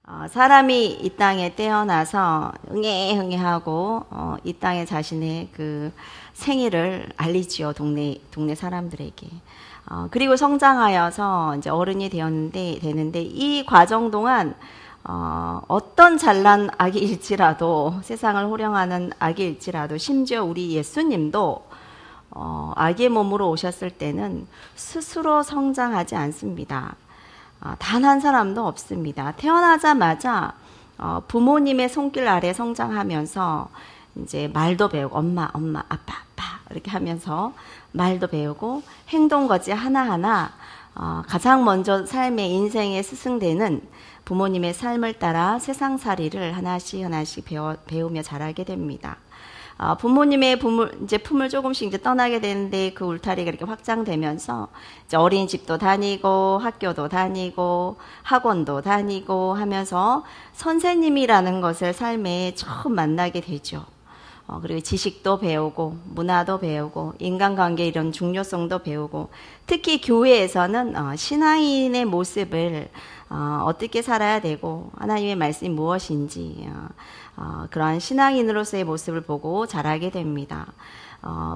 사람이 이 땅에 태어나서 응애응애하고 이 땅에 자신의 그 생일을 알리지요. 동네 사람들에게. 그리고 성장하여서 이제 어른이 되는데 이 과정 동안 어떤 잘난 아기일지라도, 세상을 호령하는 아기일지라도, 심지어 우리 예수님도 아기의 몸으로 오셨을 때는 스스로 성장하지 않습니다. 단 한 사람도 없습니다. 태어나자마자 부모님의 손길 아래 성장하면서 이제 말도 배우고, 엄마, 아빠 이렇게 하면서 말도 배우고, 행동거지 하나하나 가장 먼저 삶의 인생의 스승되는 부모님의 삶을 따라 세상살이를 하나씩 배우며 자라게 됩니다. 부모님의 품을 조금씩 이제 떠나게 되는데, 그 울타리가 이렇게 확장되면서 이제 어린이집도 다니고 학교도 다니고 학원도 다니고 하면서 선생님이라는 것을 삶에 처음 만나게 되죠. 그리고 지식도 배우고 문화도 배우고 인간관계 이런 중요성도 배우고, 특히 교회에서는 신앙인의 모습을 어떻게 살아야 되고 하나님의 말씀이 무엇인지 그러한 신앙인으로서의 모습을 보고 자라게 됩니다.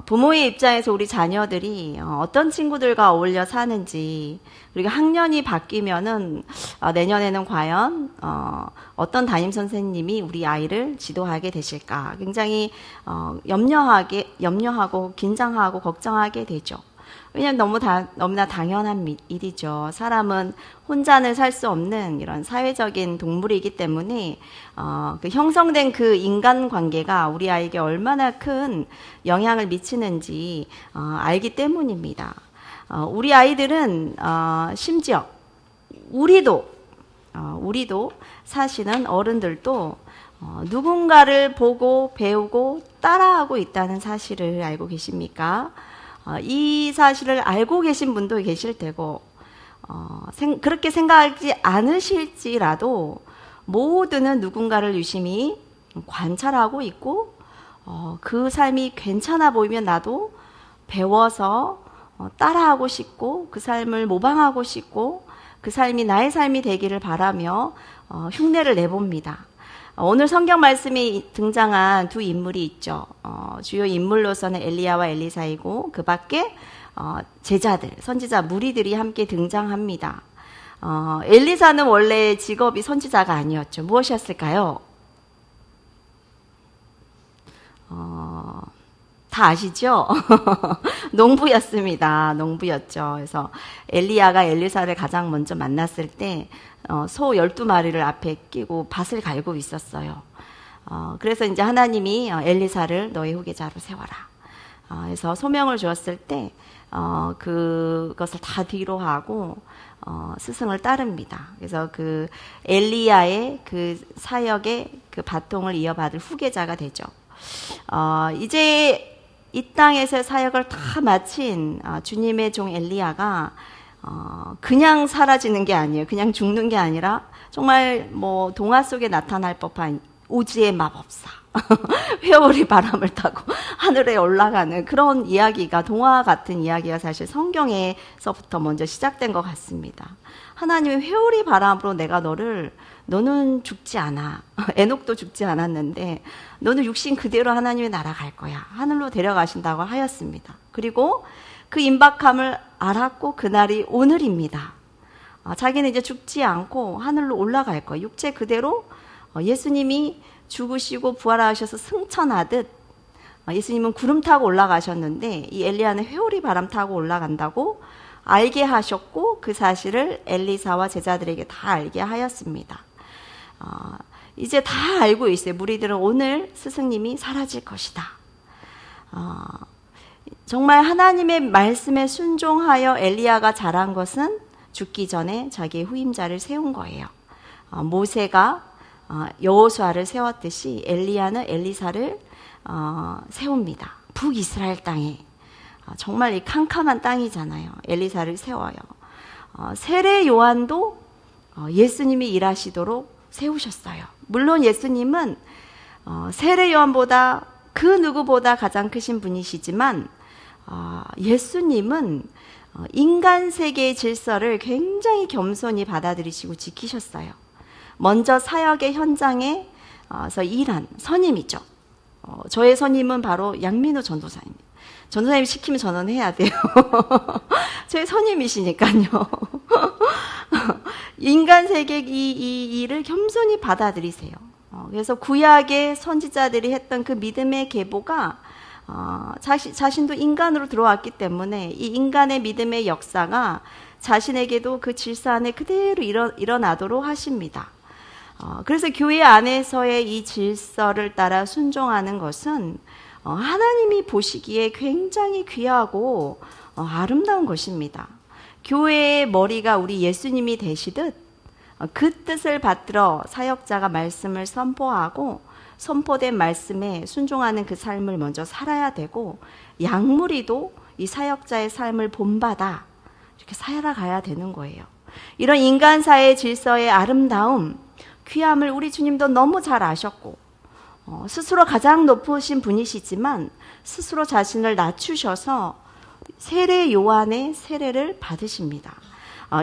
부모의 입장에서 우리 자녀들이 어떤 친구들과 어울려 사는지, 그리고 학년이 바뀌면은 내년에는 과연 어떤 담임 선생님이 우리 아이를 지도하게 되실까 굉장히 염려하고 긴장하고 걱정하게 되죠. 왜냐하면 너무나 당연한 일이죠. 사람은 혼자는 살 수 없는 이런 사회적인 동물이기 때문에 그 형성된 그 인간관계가 우리 아이에게 얼마나 큰 영향을 미치는지 알기 때문입니다. 우리 아이들은 심지어 우리도 사실은 어른들도 누군가를 보고 배우고 따라하고 있다는 사실을 알고 계십니까? 이 사실을 알고 계신 분도 계실 테고, 그렇게 생각하지 않으실지라도 모두는 누군가를 유심히 관찰하고 있고, 그 삶이 괜찮아 보이면 나도 배워서 따라하고 싶고, 그 삶을 모방하고 싶고, 그 삶이 나의 삶이 되기를 바라며 흉내를 내봅니다. 오늘 성경 말씀이 등장한 두 인물이 있죠. 주요 인물로서는 엘리야와 엘리사이고, 그 밖에 제자들, 선지자 무리들이 함께 등장합니다. 엘리사는 원래 직업이 선지자가 아니었죠. 무엇이었을까요? 다 아시죠? 농부였죠. 그래서 엘리야가 엘리사를 가장 먼저 만났을 때 소 12마리를 앞에 끼고 밭을 갈고 있었어요. 그래서 이제 하나님이 엘리사를 너의 후계자로 세워라. 그래서 소명을 주었을 때 그것을 다 뒤로 하고 스승을 따릅니다. 그래서 그 엘리야의 그 사역의 그 바통을 이어받을 후계자가 되죠. 이제 이 땅에서의 사역을 다 마친 주님의 종 엘리야가 그냥 사라지는 게 아니에요. 그냥 죽는 게 아니라 정말 뭐 동화 속에 나타날 법한 오지의 마법사, 회오리 바람을 타고 하늘에 올라가는 그런 이야기가, 동화 같은 이야기가 사실 성경에서부터 먼저 시작된 것 같습니다. 하나님의 회오리 바람으로 너는 죽지 않아. 에녹도 죽지 않았는데 너는 육신 그대로 하나님의 나라 갈 거야. 하늘로 데려가신다고 하였습니다. 그리고 그 임박함을 알았고 그날이 오늘입니다. 자기는 이제 죽지 않고 하늘로 올라갈 거예요. 육체 그대로 예수님이 죽으시고 부활하셔서 승천하듯 예수님은 구름 타고 올라가셨는데 이 엘리야는 회오리 바람 타고 올라간다고 알게 하셨고, 그 사실을 엘리사와 제자들에게 다 알게 하였습니다. 이제 다 알고 있어요. 무리들은 오늘 스승님이 사라질 것이다. 정말 하나님의 말씀에 순종하여 엘리야가 잘한 것은 죽기 전에 자기의 후임자를 세운 거예요. 모세가 여호수아를 세웠듯이 엘리야는 엘리사를 세웁니다. 북이스라엘 땅에. 정말 이 캄캄한 땅이잖아요. 엘리사를 세워요. 세례 요한도 예수님이 일하시도록 세우셨어요. 물론 예수님은 세례 요한보다 그 누구보다 가장 크신 분이시지만 예수님은 인간 세계의 질서를 굉장히 겸손히 받아들이시고 지키셨어요. 먼저 사역의 현장에서 일한 선임이죠. 저의 선임은 바로 양민우 전도사입니다. 전도사님 시키면 저는 해야 돼요. 저의 선임이시니까요. 인간 세계 이 일을 겸손히 받아들이세요. 그래서 구약의 선지자들이 했던 그 믿음의 계보가 자신도 인간으로 들어왔기 때문에 이 인간의 믿음의 역사가 자신에게도 그 질서 안에 그대로 일어나도록 하십니다. 그래서 교회 안에서의 이 질서를 따라 순종하는 것은 하나님이 보시기에 굉장히 귀하고 아름다운 것입니다. 교회의 머리가 우리 예수님이 되시듯 그 뜻을 받들어 사역자가 말씀을 선포하고 선포된 말씀에 순종하는 그 삶을 먼저 살아야 되고, 양무리도 이 사역자의 삶을 본받아 이렇게 살아가야 되는 거예요. 이런 인간사의 질서의 아름다움, 귀함을 우리 주님도 너무 잘 아셨고, 스스로 가장 높으신 분이시지만 스스로 자신을 낮추셔서 세례 요한의 세례를 받으십니다.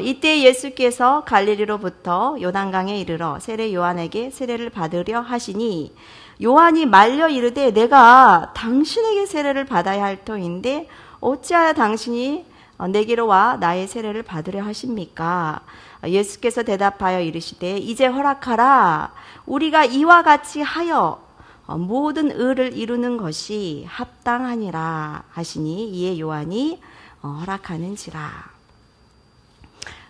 이때 예수께서 갈릴리로부터 요단강에 이르러 세례 요한에게 세례를 받으려 하시니, 요한이 말려 이르되 내가 당신에게 세례를 받아야 할 터인데 어찌하여 당신이 내게로 와 나의 세례를 받으려 하십니까? 예수께서 대답하여 이르시되 이제 허락하라. 우리가 이와 같이 하여 모든 의를 이루는 것이 합당하니라 하시니, 이에 요한이 허락하는지라.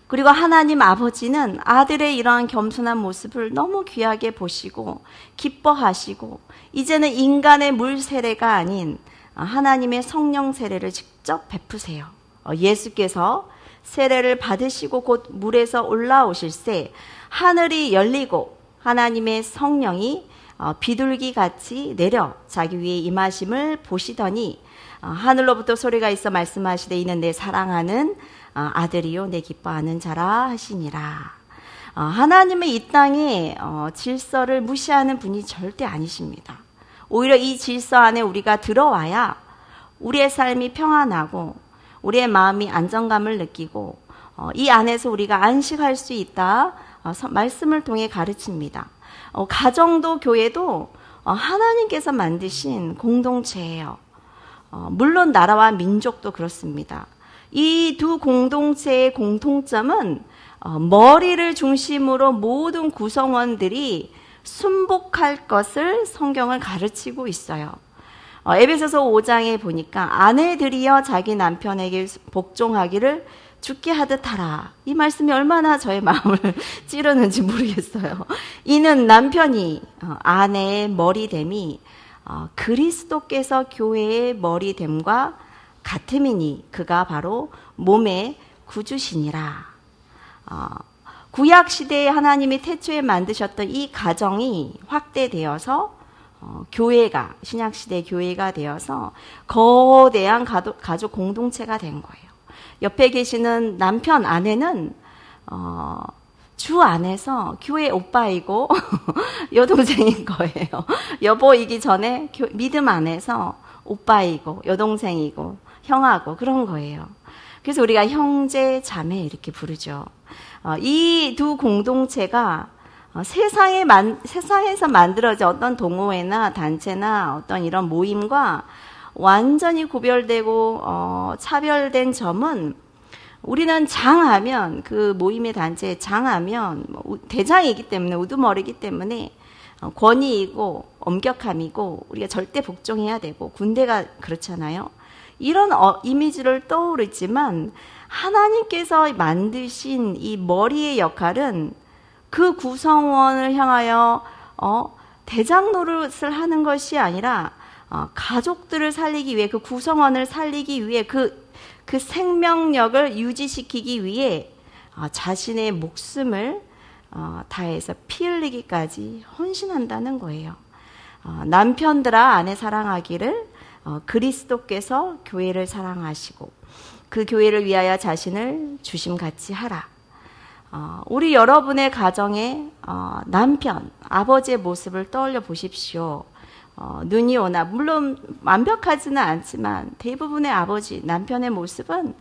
그리고 하나님 아버지는 아들의 이러한 겸손한 모습을 너무 귀하게 보시고 기뻐하시고, 이제는 인간의 물 세례가 아닌 하나님의 성령 세례를 직접 베푸세요. 예수께서 세례를 받으시고 곧 물에서 올라오실새 하늘이 열리고 하나님의 성령이 비둘기같이 내려 자기 위에 임하심을 보시더니, 하늘로부터 소리가 있어 말씀하시되 이는 내 사랑하는 아들이요 내 기뻐하는 자라 하시니라. 하나님의 이 땅에 질서를 무시하는 분이 절대 아니십니다. 오히려 이 질서 안에 우리가 들어와야 우리의 삶이 평안하고 우리의 마음이 안정감을 느끼고 이 안에서 우리가 안식할 수 있다 말씀을 통해 가르칩니다. 가정도 교회도 하나님께서 만드신 공동체예요. 물론 나라와 민족도 그렇습니다. 이 두 공동체의 공통점은 머리를 중심으로 모든 구성원들이 순복할 것을 성경을 가르치고 있어요. 에베소서 5장에 보니까 아내들이여 자기 남편에게 복종하기를 죽게 하듯 하라. 이 말씀이 얼마나 저의 마음을 찌르는지 모르겠어요. 이는 남편이 아내의 머리됨이 그리스도께서 교회의 머리됨과 같음이니 그가 바로 몸의 구주시니라. 구약 시대에 하나님이 태초에 만드셨던 이 가정이 확대되어서 교회가, 신약 시대 교회가 되어서 거대한 가족 공동체가 된 거예요. 옆에 계시는 남편, 아내는 주 안에서 교회 오빠이고 여동생인 거예요. 여보이기 전에 믿음 안에서 오빠이고 여동생이고 형하고 그런 거예요. 그래서 우리가 형제, 자매 이렇게 부르죠. 이 두 공동체가 세상에서 만들어진 어떤 동호회나 단체나 어떤 이런 모임과 완전히 구별되고 차별된 점은, 우리는 장하면 그 모임의 단체에 장하면 대장이기 때문에 우두머리이기 때문에 권위이고 엄격함이고 우리가 절대 복종해야 되고 군대가 그렇잖아요. 이런 이미지를 떠오르지만 하나님께서 만드신 이 머리의 역할은 그 구성원을 향하여 대장 노릇을 하는 것이 아니라 가족들을 살리기 위해, 그 구성원을 살리기 위해, 그 생명력을 유지시키기 위해 자신의 목숨을 다해서 피 흘리기까지 헌신한다는 거예요. 남편들아 아내 사랑하기를 그리스도께서 교회를 사랑하시고 그 교회를 위하여 자신을 주심같이 하라. 우리 여러분의 가정에 남편, 아버지의 모습을 떠올려 보십시오. 눈이 오나, 물론 완벽하지는 않지만 대부분의 아버지, 남편의 모습은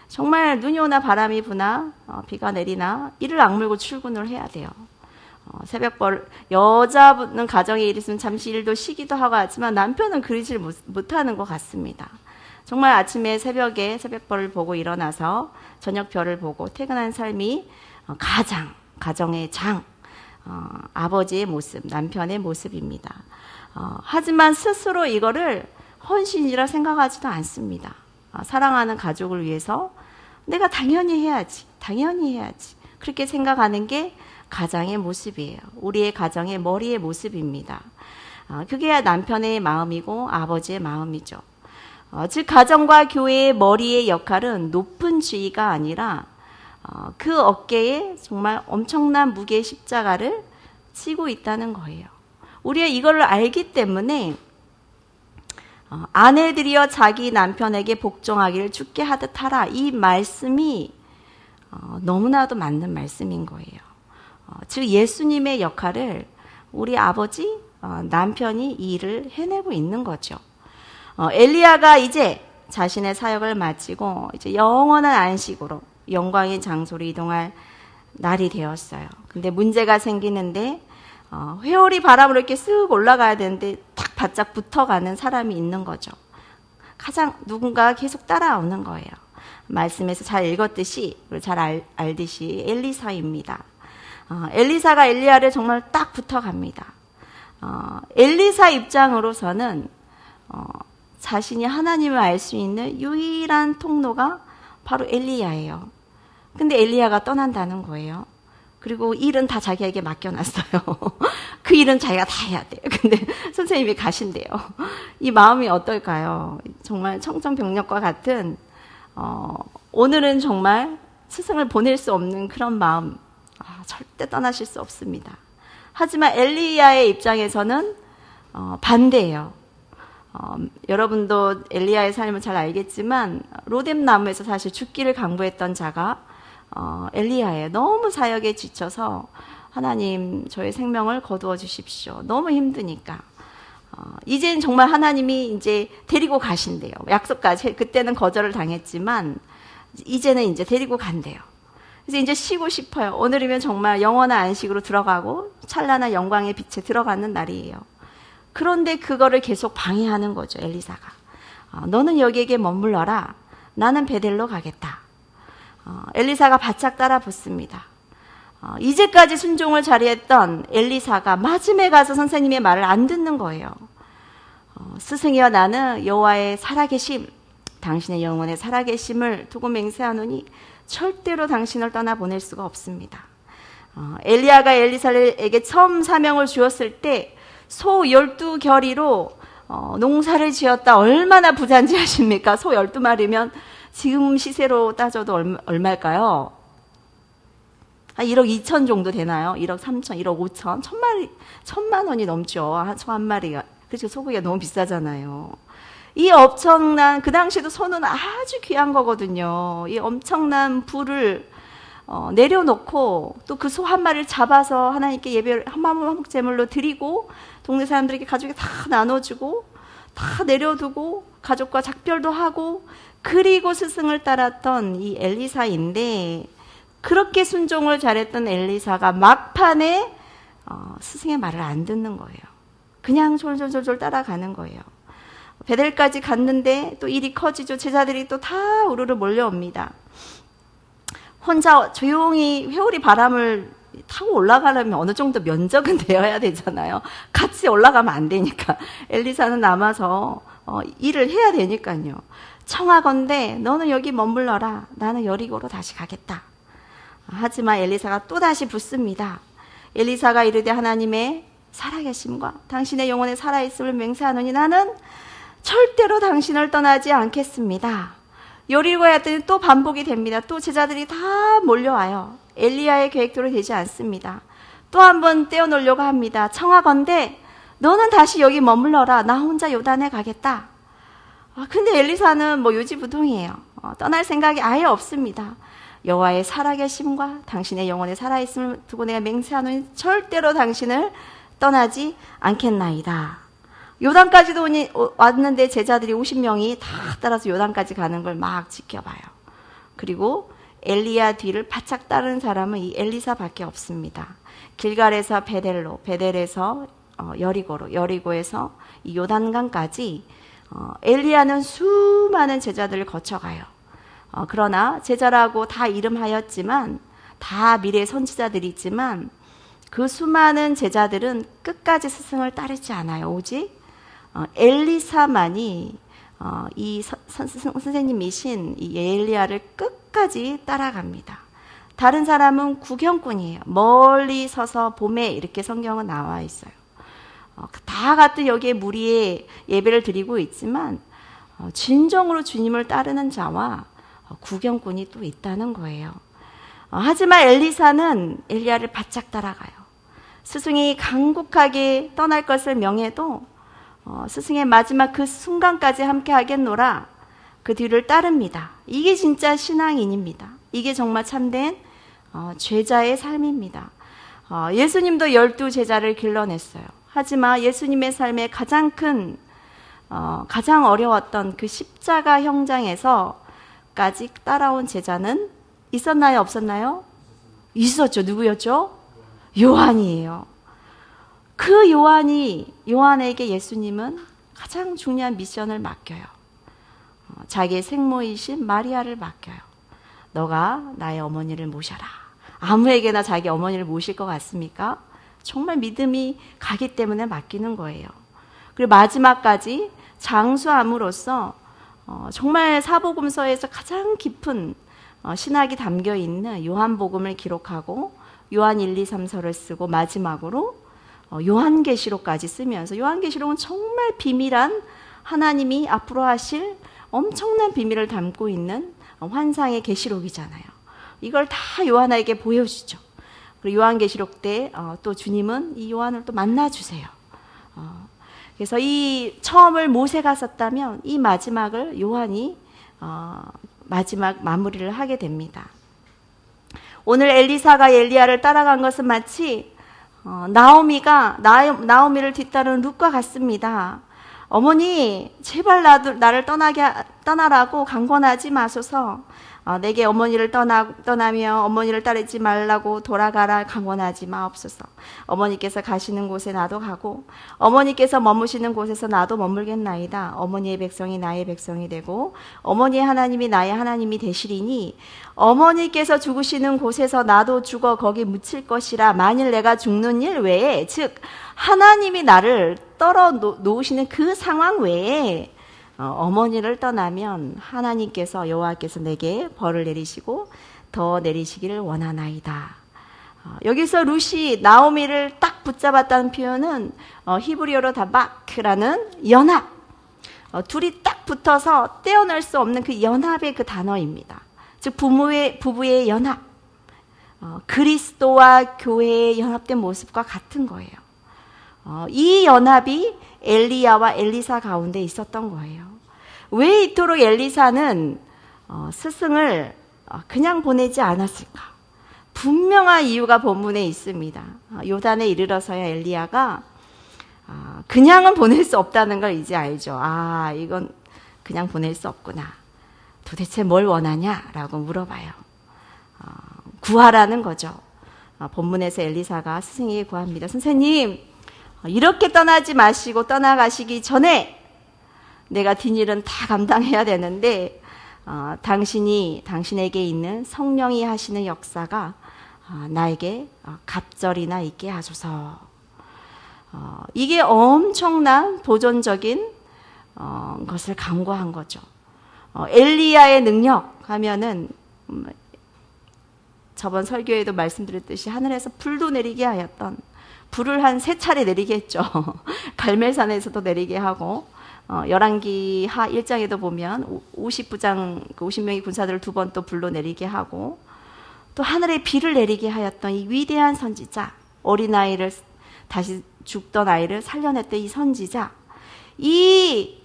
정말 눈이 오나 바람이 부나 비가 내리나 이를 악물고 출근을 해야 돼요. 여자분은 가정에 일 있으면 잠시 일도 쉬기도 하고 하지만 남편은 그러질 못하는 것 같습니다. 정말 아침에 새벽에 새벽별을 보고 일어나서 저녁별을 보고 퇴근한 삶이 가정의 장, 아버지의 모습, 남편의 모습입니다. 하지만 스스로 이거를 헌신이라 생각하지도 않습니다. 사랑하는 가족을 위해서 내가 당연히 해야지. 그렇게 생각하는 게 가장의 모습이에요. 우리의 가정의 머리의 모습입니다. 그게 남편의 마음이고 아버지의 마음이죠. 즉 가정과 교회의 머리의 역할은 높은 지위가 아니라 그 어깨에 정말 엄청난 무게의 십자가를 지고 있다는 거예요. 우리가 이걸 알기 때문에 아내들이여 자기 남편에게 복종하기를 주께 하듯 하라, 이 말씀이 너무나도 맞는 말씀인 거예요. 즉 예수님의 역할을 우리 아버지 남편이 이 일을 해내고 있는 거죠. 엘리야가 이제 자신의 사역을 마치고 이제 영원한 안식으로 영광의 장소로 이동할 날이 되었어요. 근데 문제가 생기는데 회오리 바람으로 이렇게 쓱 올라가야 되는데 탁 바짝 붙어가는 사람이 있는 거죠. 누군가 계속 따라오는 거예요. 말씀에서 잘 읽었듯이, 잘 알듯이 엘리사입니다. 엘리사가 엘리야를 정말 딱 붙어갑니다. 엘리사 입장으로서는 자신이 하나님을 알 수 있는 유일한 통로가 바로 엘리야예요. 근데 엘리야가 떠난다는 거예요. 그리고 일은 다 자기에게 맡겨놨어요. 그 일은 자기가 다 해야 돼요. 근데 선생님이 가신대요. 이 마음이 어떨까요? 정말 청천벽력과 같은 오늘은 정말 스승을 보낼 수 없는 그런 마음, 절대 떠나실 수 없습니다. 하지만 엘리야의 입장에서는 반대예요. 여러분도 엘리야의 삶을 잘 알겠지만 로뎀 나무에서 사실 죽기를 강구했던 자가 엘리야예요. 너무 사역에 지쳐서 하나님 저의 생명을 거두어 주십시오. 너무 힘드니까. 이제는 정말 하나님이 이제 데리고 가신대요. 약속까지 그때는 거절을 당했지만 이제는 이제 데리고 간대요. 그래서 이제 쉬고 싶어요. 오늘이면 정말 영원한 안식으로 들어가고 찬란한 영광의 빛에 들어가는 날이에요. 그런데 그거를 계속 방해하는 거죠, 엘리사가. 너는 여기에게 머물러라. 나는 베델로 가겠다. 엘리사가 바짝 따라 붙습니다. 이제까지 순종을 잘했던 엘리사가 마침에 가서 선생님의 말을 안 듣는 거예요. 스승이여 나는 여호와의 살아계심, 당신의 영혼의 살아계심을 두고 맹세하노니 절대로 당신을 떠나보낼 수가 없습니다. 엘리야가 엘리사에게 처음 사명을 주었을 때 소 12결의로 농사를 지었다. 얼마나 부잔지하십니까? 소 12마리면 지금 시세로 따져도 얼마일까요? 1억 2천 정도 되나요? 1억 3천, 1억 5천, 1,000만 원이 넘죠. 소 한 마리가. 그렇죠. 소고기가 너무 비싸잖아요. 이 엄청난, 그 당시에도 소는 아주 귀한 거거든요. 이 엄청난 부를 내려놓고 또 그 소 한 마리를 잡아서 하나님께 예배를 한마음 제물로 드리고 동네 사람들에게 가족이 다 나눠주고 다 내려두고 가족과 작별도 하고 그리고 스승을 따랐던 이 엘리사인데 그렇게 순종을 잘했던 엘리사가 막판에 스승의 말을 안 듣는 거예요. 그냥 졸졸졸졸 따라가는 거예요. 베델까지 갔는데 또 일이 커지죠. 제자들이 또 다 우르르 몰려옵니다. 혼자 조용히 회오리 바람을 타고 올라가려면 어느 정도 면적은 되어야 되잖아요. 같이 올라가면 안 되니까. 엘리사는 남아서 일을 해야 되니까요. 청하건대 너는 여기 머물러라. 나는 여리고로 다시 가겠다. 하지만 엘리사가 또다시 붙습니다. 엘리사가 이르되 하나님의 살아계심과 당신의 영혼에 살아있음을 맹세하노니 나는 절대로 당신을 떠나지 않겠습니다. 여리고에 했더니 또 반복이 됩니다. 또 제자들이 다 몰려와요. 엘리야의 계획대로 되지 않습니다. 또 한 번 떼어놓으려고 합니다. 청하건대 너는 다시 여기 머물러라. 나 혼자 요단에 가겠다. 근데 엘리사는 요지부동이에요. 떠날 생각이 아예 없습니다. 여호와의 살아계심과 당신의 영혼에 살아있음을 두고 내가 맹세하노니 절대로 당신을 떠나지 않겠나이다. 요단까지도 왔는데 제자들이 50명이 다 따라서 요단까지 가는 걸 막 지켜봐요. 그리고 엘리야 뒤를 바짝 따르는 사람은 이 엘리사밖에 없습니다. 길갈에서 베델로, 베델에서 여리고로, 여리고에서 이 요단강까지 엘리야는 수많은 제자들을 거쳐가요. 그러나 제자라고 다 이름하였지만 다 미래 선지자들이지만 그 수많은 제자들은 끝까지 스승을 따르지 않아요. 오직 엘리사만이 이 선생님이신 이 엘리야를 끝까지 따라갑니다. 다른 사람은 구경꾼이에요. 멀리 서서 봄에 이렇게 성경은 나와 있어요. 다 같은 여기에 무리에 예배를 드리고 있지만 진정으로 주님을 따르는 자와 구경꾼이 또 있다는 거예요. 하지만 엘리사는 엘리야를 바짝 따라가요. 스승이 간곡하게 떠날 것을 명해도 스승의 마지막 그 순간까지 함께 하겠노라 그 뒤를 따릅니다. 이게 진짜 신앙인입니다. 이게 정말 참된 제자의 삶입니다. 예수님도 12제자를 길러냈어요. 하지만 예수님의 삶에 가장 큰 가장 어려웠던 그 십자가 형장에서까지 따라온 제자는 있었나요? 없었나요? 있었죠. 누구였죠? 요한이에요. 그 요한에게 예수님은 가장 중요한 미션을 맡겨요. 자기의 생모이신 마리아를 맡겨요. 너가 나의 어머니를 모셔라. 아무에게나 자기 어머니를 모실 것 같습니까? 정말 믿음이 가기 때문에 맡기는 거예요. 그리고 마지막까지 장수함으로써 정말 사복음서에서 가장 깊은 신학이 담겨 있는 요한복음을 기록하고 요한 1, 2, 3서를 쓰고 마지막으로 요한계시록까지 쓰면서 요한계시록은 정말 비밀한 하나님이 앞으로 하실 엄청난 비밀을 담고 있는 환상의 계시록이잖아요. 이걸 다 요한에게 보여주죠. 그리고 요한계시록 때 또 주님은 이 요한을 또 만나주세요. 그래서 이 처음을 모세가 썼다면 이 마지막을 요한이 마지막 마무리를 하게 됩니다. 오늘 엘리사가 엘리야를 따라간 것은 마치 나오미가 나오미를 뒤따르는 룻과 같습니다. 어머니 제발 나를 떠나라고 강권하지 마소서. 내게 어머니를 떠나며 어머니를 따르지 말라고 돌아가라 강권하지 마옵소서. 어머니께서 가시는 곳에 나도 가고 어머니께서 머무시는 곳에서 나도 머물겠나이다. 어머니의 백성이 나의 백성이 되고 어머니의 하나님이 나의 하나님이 되시리니 어머니께서 죽으시는 곳에서 나도 죽어 거기 묻힐 것이라. 만일 내가 죽는 일 외에, 즉 하나님이 나를 떨어 놓으시는 그 상황 외에 어머니를 떠나면 하나님께서 여호와께서 내게 벌을 내리시고 더 내리시기를 원하나이다. 여기서 룻이 나오미를 딱 붙잡았다는 표현은 히브리어로 다바크라는 연합, 둘이 딱 붙어서 떼어낼 수 없는 그 연합의 그 단어입니다. 즉 부부의 연합, 그리스도와 교회의 연합된 모습과 같은 거예요. 이 연합이 엘리야와 엘리사 가운데 있었던 거예요. 왜 이토록 엘리사는 스승을 그냥 보내지 않았을까? 분명한 이유가 본문에 있습니다. 요단에 이르러서야 엘리야가 그냥은 보낼 수 없다는 걸 이제 알죠. 이건 그냥 보낼 수 없구나. 도대체 뭘 원하냐라고 물어봐요. 구하라는 거죠. 본문에서 엘리사가 스승에게 구합니다. 선생님, 이렇게 떠나지 마시고 떠나가시기 전에 내가 뒷일은 다 감당해야 되는데 당신에게 있는 성령이 하시는 역사가 나에게 갑절이나 있게 하소서. 이게 엄청난 도전적인 것을 강구한 거죠. 엘리야의 능력 하면은 저번 설교에도 말씀드렸듯이 하늘에서 불도 내리게 하였던, 불을 한 3차례 내리게 했죠. 갈멜산에서도 내리게 하고 열왕기 하 1장에도 보면 50명의 군사들을 2번 또 불로 내리게 하고, 또 하늘에 비를 내리게 하였던 이 위대한 선지자, 어린아이를 다시 죽던 아이를 살려냈던 이 선지자, 이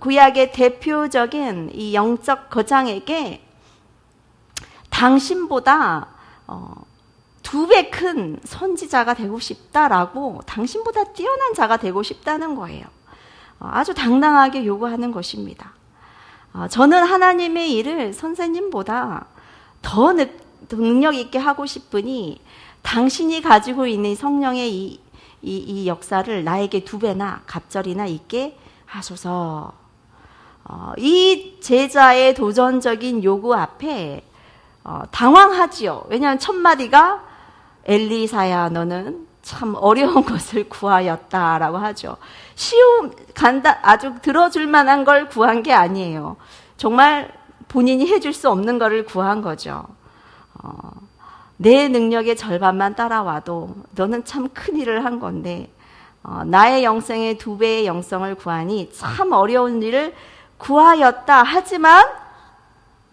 구약의 대표적인 이 영적 거장에게 당신보다 2배 큰 선지자가 되고 싶다라고, 당신보다 뛰어난 자가 되고 싶다는 거예요. 아주 당당하게 요구하는 것입니다. 저는 하나님의 일을 선생님보다 더 능력 있게 하고 싶으니 당신이 가지고 있는 성령의 이 역사를 나에게 2배나 갑절이나 있게 하소서. 이 제자의 도전적인 요구 앞에 당황하지요. 왜냐하면 첫 마디가 엘리사야 너는 참 어려운 것을 구하였다라고 하죠. 아주 들어줄 만한 걸 구한 게 아니에요. 정말 본인이 해줄 수 없는 거를 구한 거죠. 내 능력의 절반만 따라와도 너는 참 큰일을 한 건데 나의 영성의 2배의 영성을 구하니 참 어려운 일을 구하였다. 하지만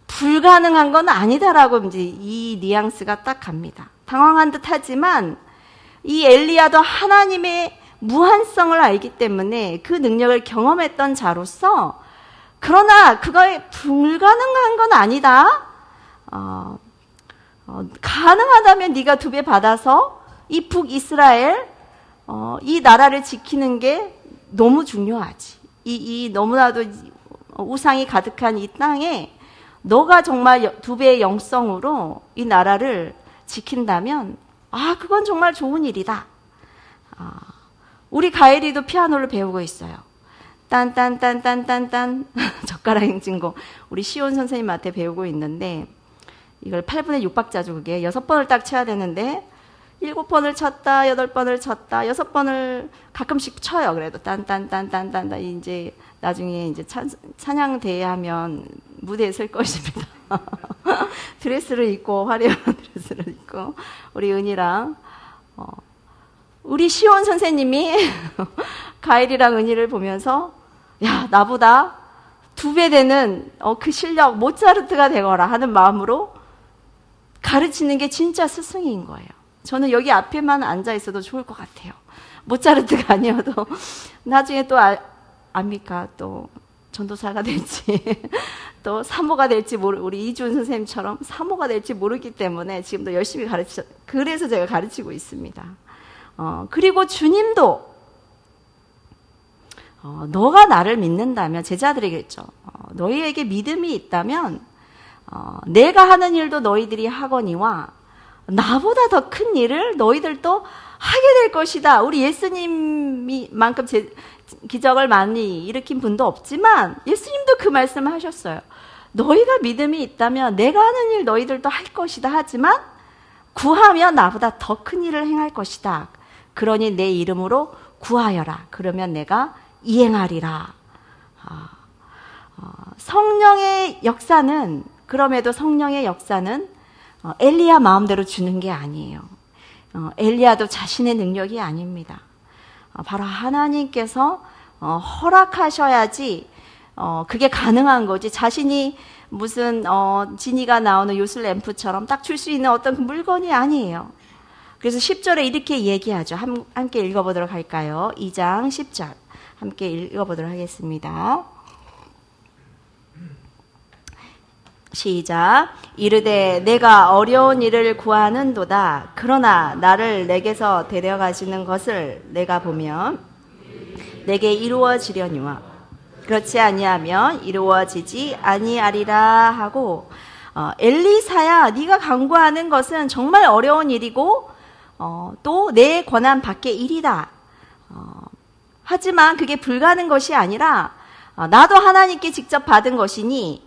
불가능한 건 아니다라고 이제 이 뉘앙스가 딱 갑니다. 당황한 듯 하지만 이 엘리야도 하나님의 무한성을 알기 때문에 그 능력을 경험했던 자로서 그러나 그거에 불가능한 건 아니다. 가능하다면 네가 2배 받아서 이 북이스라엘 이 나라를 지키는 게 너무 중요하지. 이 너무나도 우상이 가득한 이 땅에 너가 정말 2배의 영성으로 이 나라를 지킨다면 그건 정말 좋은 일이다. 우리 가엘이도 피아노를 배우고 있어요. 딴딴딴딴딴딴 젓가락 행진곡 우리 시온 선생님한테 배우고 있는데 이걸 8분의 6박자죠. 그게 6번을 딱 쳐야 되는데 7번을 쳤다, 8번을 쳤다, 6번을 가끔씩 쳐요. 그래도 딴딴딴딴딴 이제 나중에 이제 찬양 대회하면 무대에 설 것입니다. 드레스를 입고 화려한 드레스를 입고 우리 은희랑 우리 시온 선생님이 가일이랑 은희를 보면서 야 나보다 2배 되는 그 실력 모차르트가 되거라 하는 마음으로 가르치는 게 진짜 스승인 거예요. 저는 여기 앞에만 앉아 있어도 좋을 것 같아요. 모차르트가 아니어도 나중에 또 압니까? 또 전도사가 될지 또 사모가 될지 우리 이준 선생님처럼 사모가 될지 모르기 때문에 지금도 열심히 그래서 제가 가르치고 있습니다. 그리고 주님도 너가 나를 믿는다면 제자들에게죠. 너희에게 믿음이 있다면 내가 하는 일도 너희들이 하거니와 나보다 더 큰 일을 너희들도 하게 될 것이다. 우리 예수님만큼 기적을 많이 일으킨 분도 없지만 예수님도 그 말씀을 하셨어요. 너희가 믿음이 있다면 내가 하는 일 너희들도 할 것이다. 하지만 구하면 나보다 더 큰 일을 행할 것이다. 그러니 내 이름으로 구하여라. 그러면 내가 이행하리라. 성령의 역사는 그럼에도 성령의 역사는 엘리야 마음대로 주는 게 아니에요. 엘리야도 자신의 능력이 아닙니다. 바로 하나님께서 허락하셔야지 그게 가능한 거지. 자신이 무슨 지니가 나오는 요술램프처럼 딱 줄 수 있는 어떤 그 물건이 아니에요. 그래서 10절에 이렇게 얘기하죠. 함께 읽어보도록 할까요? 2장 10절 함께 읽어보도록 하겠습니다. 시작. 이르되 내가 어려운 일을 구하는도다. 그러나 나를 내게서 데려가시는 것을 내가 보면 내게 이루어지려니와 그렇지 아니하면 이루어지지 아니하리라 하고 엘리사야 네가 간구하는 것은 정말 어려운 일이고 또 내 권한 밖의 일이다. 하지만 그게 불가능한 것이 아니라 나도 하나님께 직접 받은 것이니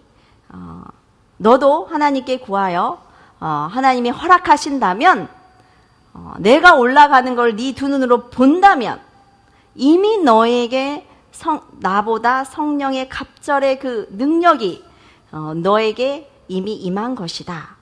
너도 하나님께 구하여 하나님이 허락하신다면 내가 올라가는 걸 네 2눈으로 본다면 이미 너에게 나보다 성령의 갑절의 그 능력이 너에게 이미 임한 것이다.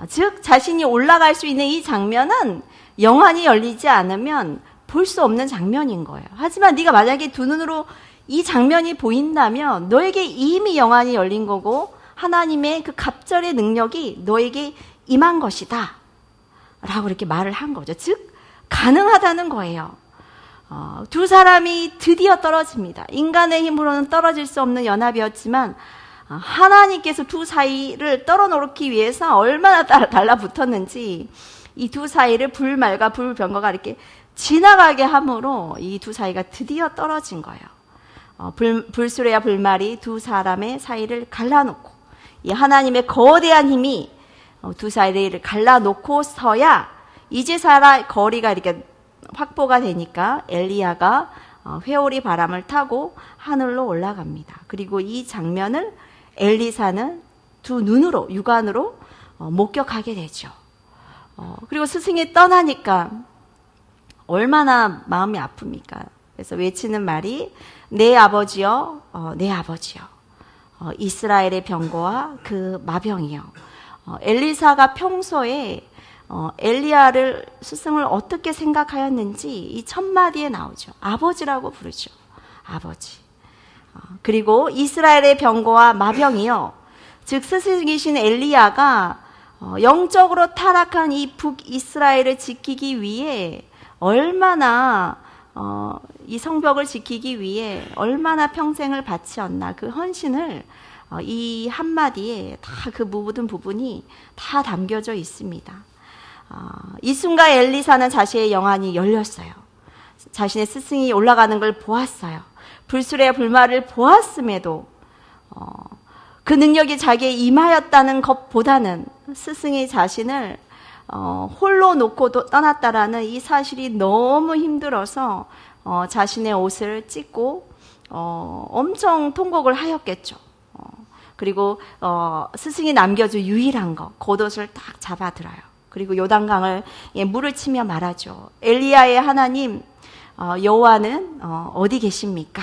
즉 자신이 올라갈 수 있는 이 장면은 영안이 열리지 않으면 볼 수 없는 장면인 거예요. 하지만 네가 만약에 2눈으로 이 장면이 보인다면 너에게 이미 영안이 열린 거고 하나님의 그 갑절의 능력이 너에게 임한 것이다 라고 이렇게 말을 한 거죠. 즉 가능하다는 거예요. 2 사람이 드디어 떨어집니다. 인간의 힘으로는 떨어질 수 없는 연합이었지만 하나님께서 2 사이를 떨어놓기 위해서 얼마나 달라붙었는지 이 2 사이를 불말과 불병거가 이렇게 지나가게 함으로 이 2 사이가 드디어 떨어진 거예요. 불수레와 불말이 2 사람의 사이를 갈라놓고 이 하나님의 거대한 힘이 두 사이를 갈라놓고서야 이제서야 거리가 이렇게 확보가 되니까 엘리야가 회오리 바람을 타고 하늘로 올라갑니다. 그리고 이 장면을 엘리사는 두 눈으로, 육안으로 목격하게 되죠. 그리고 스승이 떠나니까 얼마나 마음이 아픕니까? 그래서 외치는 말이 내 아버지여, 내 아버지여, 이스라엘의 병거와 그 마병이여. 엘리사가 평소에 엘리야를 스승을 어떻게 생각하였는지 이 첫 마디에 나오죠. 아버지라고 부르죠. 아버지. 그리고 이스라엘의 병거와 마병이요. 즉 스승이신 엘리야가 영적으로 타락한 이 북이스라엘을 지키기 위해 얼마나 이 성벽을 지키기 위해 얼마나 평생을 바치었나 그 헌신을 이 한마디에 다 그 모든 부분이 다 담겨져 있습니다. 이 순간 엘리사는 자신의 영안이 열렸어요. 자신의 스승이 올라가는 걸 보았어요. 불술의 불말을 보았음에도 그 능력이 자기에 임하였다는 것보다는 스승이 자신을 홀로 놓고 떠났다라는 이 사실이 너무 힘들어서 자신의 옷을 찢고 엄청 통곡을 하였겠죠. 그리고 스승이 남겨준 유일한 것, 겉옷을 딱 잡아들어요. 그리고 요단강을 물을 치며 말하죠. 엘리야의 하나님 여호와는 어디 계십니까?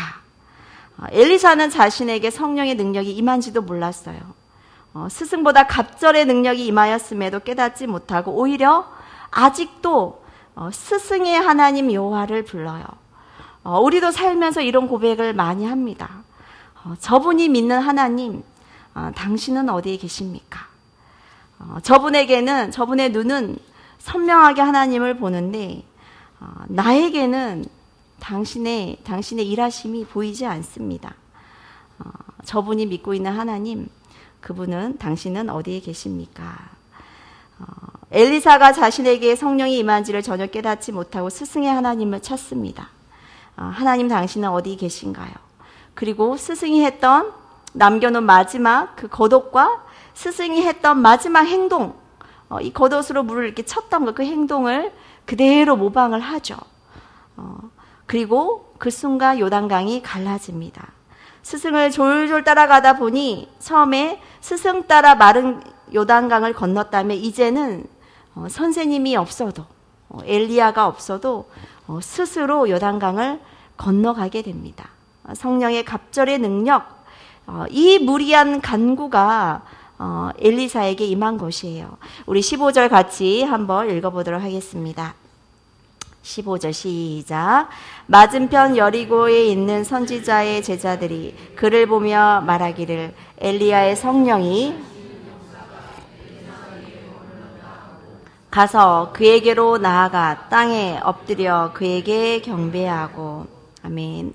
엘리사는 자신에게 성령의 능력이 임한지도 몰랐어요. 스승보다 갑절의 능력이 임하였음에도 깨닫지 못하고 오히려 아직도 스승의 하나님 여호와를 불러요. 우리도 살면서 이런 고백을 많이 합니다. 저분이 믿는 하나님, 당신은 어디에 계십니까? 저분의 눈은 선명하게 하나님을 보는데 나에게는 당신의 일하심이 보이지 않습니다. 저분이 믿고 있는 하나님, 그분은 당신은 어디에 계십니까? 엘리사가 자신에게 성령이 임한지를 전혀 깨닫지 못하고 스승의 하나님을 찾습니다. 하나님 당신은 어디 계신가요? 그리고 스승이 했던 남겨놓은 마지막 그 겉옷과 스승이 했던 마지막 행동, 이 겉옷으로 물을 이렇게 쳤던 그 행동을 그대로 모방을 하죠. 그리고 그 순간 요단강이 갈라집니다. 스승을 졸졸 따라가다 보니 처음에 스승 따라 마른 요단강을 건넜다면 이제는 선생님이 없어도 엘리야가 없어도 스스로 요단강을 건너가게 됩니다. 성령의 갑절의 능력, 이 무리한 간구가 엘리사에게 임한 것이에요. 우리 15절 같이 한번 읽어보도록 하겠습니다. 15절 시작. 맞은편 여리고에 있는 선지자의 제자들이 그를 보며 말하기를 엘리야의 성령이 가서 그에게로 나아가 땅에 엎드려 그에게 경배하고. 아멘.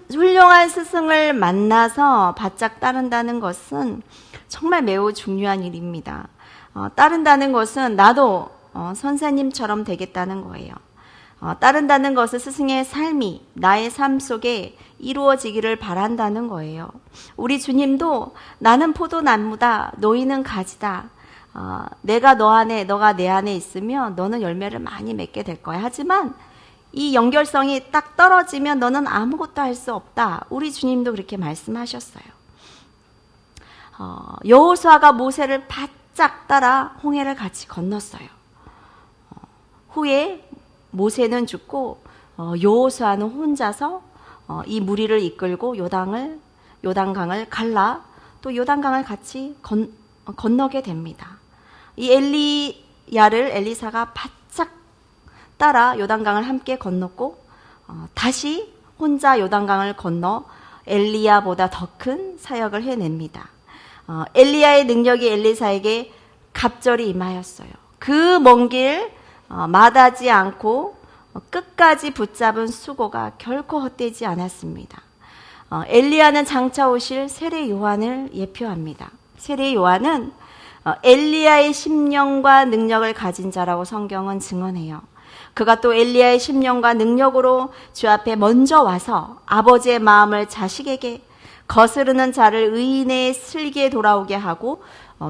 훌륭한 스승을 만나서 바짝 따른다는 것은 정말 매우 중요한 일입니다. 따른다는 것은 나도 선생님처럼 되겠다는 거예요. 따른다는 것은 스승의 삶이 나의 삶 속에 이루어지기를 바란다는 거예요. 우리 주님도 나는 포도나무다, 너희는 가지다. 내가 너 안에, 너가 내 안에 있으면 너는 열매를 많이 맺게 될 거야. 하지만 이 연결성이 딱 떨어지면 너는 아무것도 할 수 없다. 우리 주님도 그렇게 말씀하셨어요. 여호수아가 모세를 바짝 따라 홍해를 같이 건넜어요. 후에 모세는 죽고 여호수아는 혼자서 이 무리를 이끌고 요단강을 갈라 또 요단강을 같이 건너게 됩니다. 이 엘리야를 엘리사가 바짝 따라 요단강을 함께 건넜고 다시 혼자 요단강을 건너 엘리야보다 더 큰 사역을 해냅니다. 엘리야의 능력이 엘리사에게 갑절이 임하였어요. 그 먼 길 마다하지 않고 끝까지 붙잡은 수고가 결코 헛되지 않았습니다. 엘리야는 장차 오실 세례 요한을 예표합니다. 세례 요한은 엘리야의 심령과 능력을 가진 자라고 성경은 증언해요. 그가 또 엘리야의 심령과 능력으로 주 앞에 먼저 와서 아버지의 마음을 자식에게 거스르는 자를 의인의 슬기에 돌아오게 하고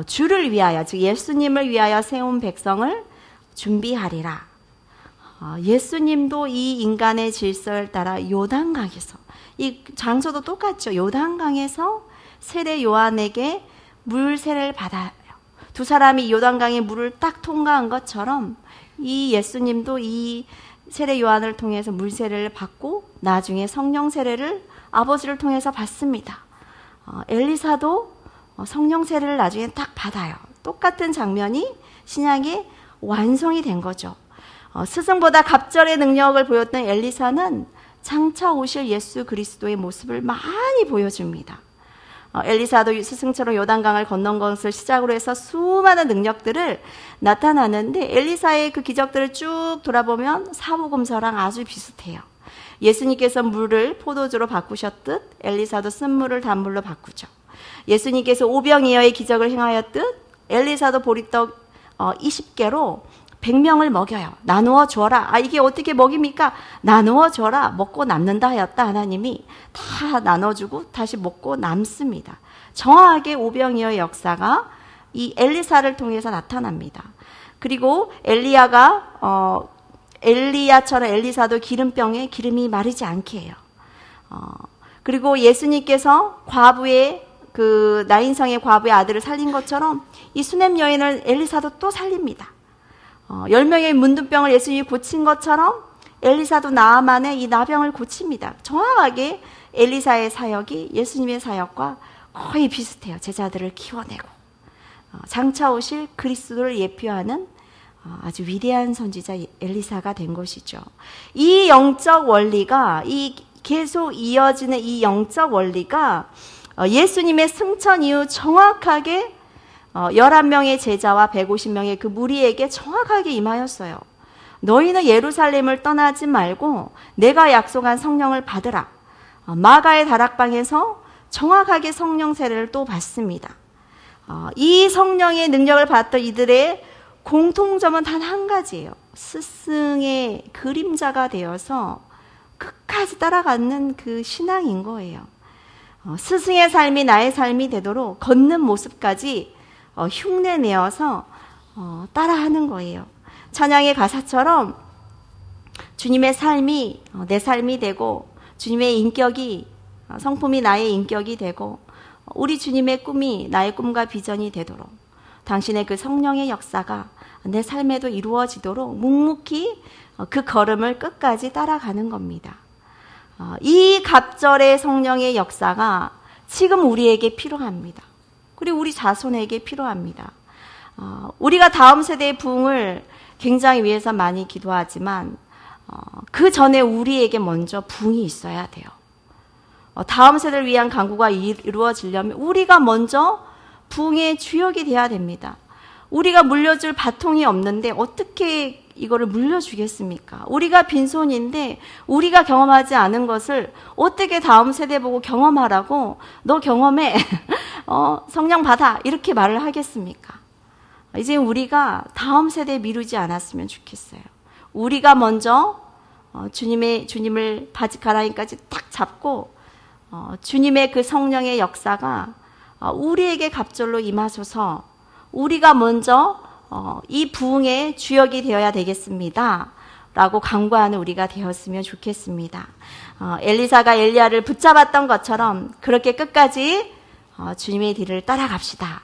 주를 위하여, 즉 예수님을 위하여 세운 백성을 준비하리라. 예수님도 이 인간의 질서를 따라 요단강에서, 이 장소도 똑같죠. 요단강에서 세례 요한에게 물 세례를 받아요. 두 사람이 요단강의 물을 딱 통과한 것처럼 이 예수님도 이 세례 요한을 통해서 물 세례를 받고 나중에 성령 세례를 아버지를 통해서 받습니다. 엘리사도 성령 세례를 나중에 딱 받아요. 똑같은 장면이 신약에 완성이 된 거죠. 스승보다 갑절의 능력을 보였던 엘리사는 장차 오실 예수 그리스도의 모습을 많이 보여줍니다. 엘리사도 스승처럼 요단강을 건넌 것을 시작으로 해서 수많은 능력들을 나타나는데 엘리사의 그 기적들을 쭉 돌아보면 사복음서랑 아주 비슷해요. 예수님께서 물을 포도주로 바꾸셨듯 엘리사도 쓴물을 단물로 바꾸죠. 예수님께서 오병이어의 기적을 행하였듯 엘리사도 보리떡 20개로 100명을 먹여요. 나누어 주어라. 이게 어떻게 먹입니까? 나누어 주어라. 먹고 남는다 하였다. 하나님이 다 나눠주고 다시 먹고 남습니다. 정확하게 오병이어의 역사가 이 엘리사를 통해서 나타납니다. 그리고 엘리야처럼 엘리사도 기름병에 기름이 마르지 않게 해요. 그리고 예수님께서 과부의 그 나인성의 과부의 아들을 살린 것처럼 이 수넴 여인을 엘리사도 또 살립니다. 10명의 문둥병을 예수님이 고친 것처럼 엘리사도 나아만의 이 나병을 고칩니다. 정확하게 엘리사의 사역이 예수님의 사역과 거의 비슷해요. 제자들을 키워내고 장차 오실 그리스도를 예표하는 아주 위대한 선지자 엘리사가 된 것이죠. 이 영적 원리가, 이 계속 이어지는 이 영적 원리가 예수님의 승천 이후 정확하게 11명의 제자와 150명의 그 무리에게 정확하게 임하였어요. 너희는 예루살렘을 떠나지 말고 내가 약속한 성령을 받으라. 마가의 다락방에서 정확하게 성령 세례를 또 받습니다. 이 성령의 능력을 받았던 이들의 공통점은 단 한 가지예요. 스승의 그림자가 되어서 끝까지 따라가는 그 신앙인 거예요. 스승의 삶이 나의 삶이 되도록 걷는 모습까지 흉내내어서 따라하는 거예요. 찬양의 가사처럼 주님의 삶이 내 삶이 되고 주님의 인격이 성품이 나의 인격이 되고 우리 주님의 꿈이 나의 꿈과 비전이 되도록 당신의 그 성령의 역사가 내 삶에도 이루어지도록 묵묵히 그 걸음을 끝까지 따라가는 겁니다. 이 갑절의 성령의 역사가 지금 우리에게 필요합니다. 그리고 우리 자손에게 필요합니다. 우리가 다음 세대의 부흥을 굉장히 위해서 많이 기도하지만 그 전에 우리에게 먼저 부흥이 있어야 돼요. 다음 세대를 위한 강구가 이루어지려면 우리가 먼저 부흥의 주역이 돼야 됩니다. 우리가 물려줄 바통이 없는데 어떻게 이거를 물려주겠습니까? 우리가 빈손인데 우리가 경험하지 않은 것을 어떻게 다음 세대 보고 경험하라고 너 경험해 성령 받아 이렇게 말을 하겠습니까? 이제 우리가 다음 세대에 미루지 않았으면 좋겠어요. 우리가 먼저 주님을 바지가랑이까지 딱 잡고 주님의 그 성령의 역사가 우리에게 갑절로 임하소서. 우리가 먼저 이 부흥의 주역이 되어야 되겠습니다. 라고 간구하는 우리가 되었으면 좋겠습니다. 엘리사가 엘리야를 붙잡았던 것처럼 그렇게 끝까지 주님의 뒤를 따라갑시다.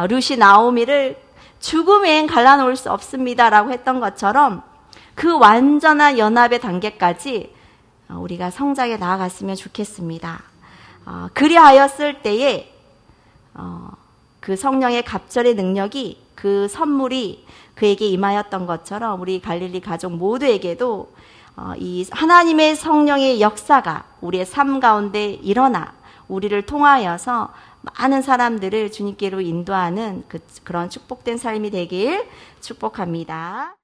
룻이 나오미를 죽음엔 갈라놓을 수 없습니다. 라고 했던 것처럼 그 완전한 연합의 단계까지 우리가 성장해 나아갔으면 좋겠습니다. 그리하였을 때에 그 성령의 갑절의 능력이 그 선물이 그에게 임하였던 것처럼 우리 갈릴리 가족 모두에게도 이 하나님의 성령의 역사가 우리의 삶 가운데 일어나 우리를 통하여서 많은 사람들을 주님께로 인도하는 그런 축복된 삶이 되길 축복합니다.